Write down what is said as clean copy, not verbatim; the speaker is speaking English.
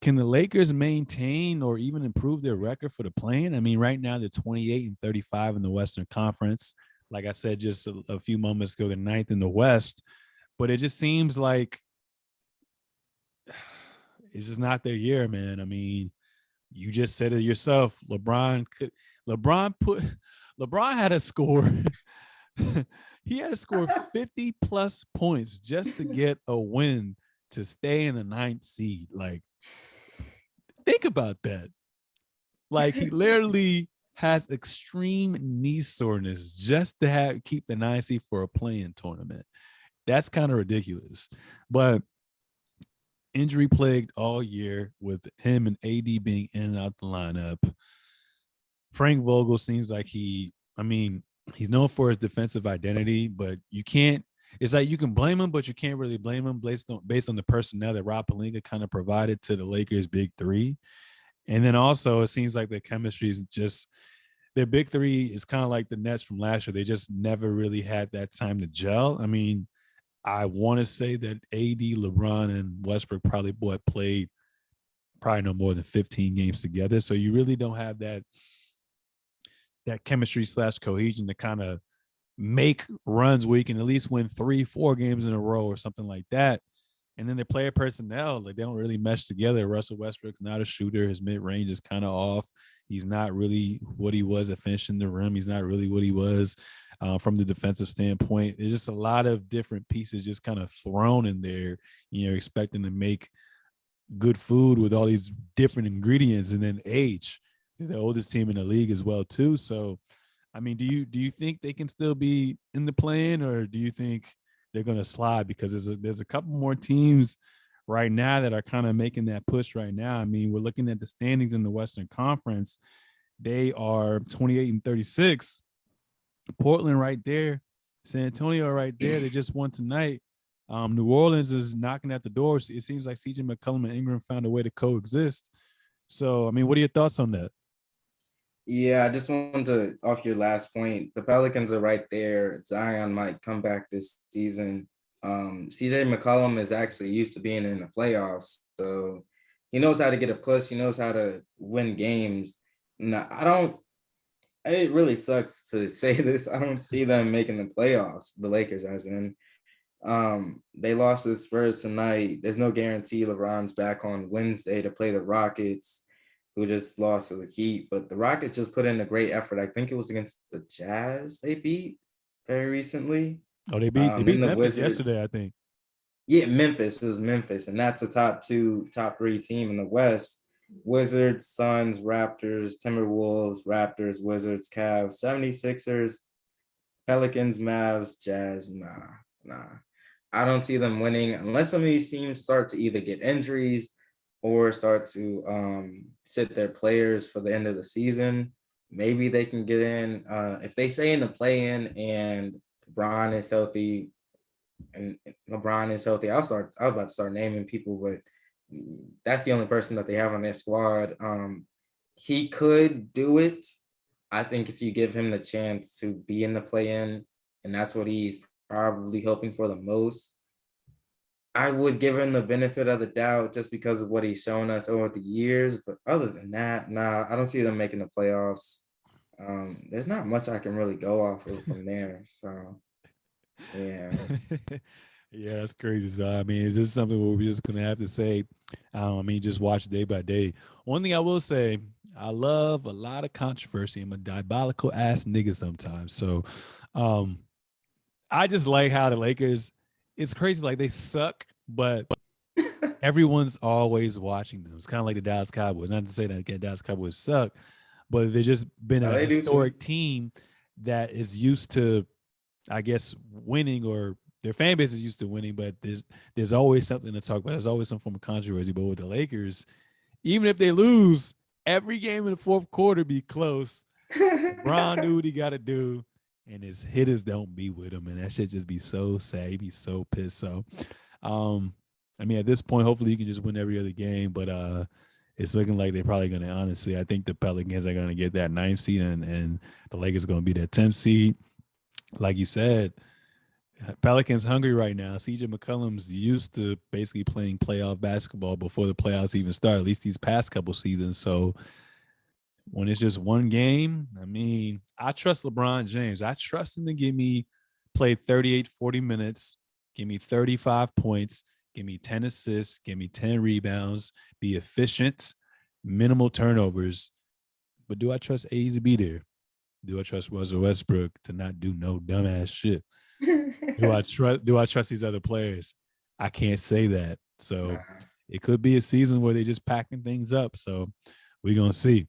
can the Lakers maintain or even improve their record for the play-in? I mean, right now they're 28-35 in the Western Conference. Like I said just a few moments ago, they're ninth in the West. But it just seems like it's just not their year, man. I mean, you just said it yourself. LeBron had to score. He had to score 50 plus points just to get a win to stay in the ninth seed. Like, think about that. Like, he literally has extreme knee soreness just to keep the ninth seed for a play-in tournament. That's kind of ridiculous. But injury plagued all year with him and AD being in and out the lineup. Frank Vogel seems like he's known for his defensive identity, but it's like you can blame him, but you can't really blame him based on the personnel that Rob Pelinka kind of provided to the Lakers' big three. And then also it seems like the chemistry is just, their big three is kind of like the Nets from last year. They just never really had that time to gel. I mean, I want to say that AD, LeBron, and Westbrook probably played no more than 15 games together. So you really don't have that chemistry / cohesion to kind of make runs where you can at least win 3-4 games in a row or something like that. And then the player personnel, like, they don't really mesh together. Russell Westbrook's not a shooter. His mid-range is kind of off. He's not really what he was at finishing the rim. He's not really what he was from the defensive standpoint. There's just a lot of different pieces just kind of thrown in there, expecting to make good food with all these different ingredients. And then age. They're the oldest team in the league as well, too. So, I mean, do you think they can still be in the play-in, or do you think they're going to slide? Because there's a couple more teams right now that are kind of making that push right now. I mean, we're looking at the standings in the Western Conference. They are 28-36. Portland right there. San Antonio right there. They just won tonight. New Orleans is knocking at the door. It seems like CJ McCollum and Ingram found a way to coexist. So, I mean, what are your thoughts on that? Yeah, I just wanted to, off your last point, the Pelicans are right there. Zion might come back this season. CJ McCollum is actually used to being in the playoffs, so he knows how to get a push. He knows how to win games. Now, it really sucks to say this. I don't see them making the playoffs, the Lakers as in. They lost to the Spurs tonight. There's no guarantee LeBron's back on Wednesday to play the Rockets, who just lost to the Heat. But the Rockets just put in a great effort. I think it was against the Jazz they beat very recently. Oh, they beat In the Memphis Wizard. yesterday, I think. Yeah, Memphis. It was Memphis. And that's a top 3 team in the West. Wizards, Suns, Raptors, Timberwolves, Raptors, Wizards, Cavs, 76ers, Pelicans, Mavs, Jazz. Nah. I don't see them winning unless some of these teams start to either get injuries or start to sit their players for the end of the season. Maybe they can get in. If they stay in the play-in and LeBron is healthy, I was about to start naming people, but that's the only person that they have on their squad. He could do it. I think if you give him the chance to be in the play-in, and that's what he's probably hoping for the most, I would give him the benefit of the doubt just because of what he's shown us over the years. But other than that, nah, I don't see them making the playoffs. There's not much I can really go off of from there. So, yeah. Yeah, that's crazy. So, I mean, is this something where we're just going to have to say, just watch day by day? One thing I will say, I love a lot of controversy. I'm a diabolical ass nigga sometimes. So, I just like how the Lakers, it's crazy. Like, they suck, but everyone's always watching them. It's kind of like the Dallas Cowboys. Not to say that the Dallas Cowboys suck, but they've just been a historic team that is used to, I guess, winning, or their fan base is used to winning, but there's always something to talk about. There's always some form of controversy. But with the Lakers, even if they lose, every game in the fourth quarter be close. LeBron knew what he got to do, and his hitters don't be with him, and that shit just be so sad. He'd be so pissed. So, at this point, hopefully you can just win every other game, but it's looking like they're probably going to, honestly, I think the Pelicans are going to get that 9th seed, and the Lakers are going to be that 10th seed. Like you said, Pelicans hungry right now. CJ McCollum's used to basically playing playoff basketball before the playoffs even start, at least these past couple seasons. So when it's just one game, I mean, I trust LeBron James. I trust him to play 38, 40 minutes, give me 35 points, give me 10 assists, give me 10 rebounds, be efficient, minimal turnovers. But do I trust AD to be there? Do I trust Russell Westbrook to not do no dumbass shit? Do I trust these other players? I can't say that. So Nah. it could be a season where they just packing things up. So we're gonna see.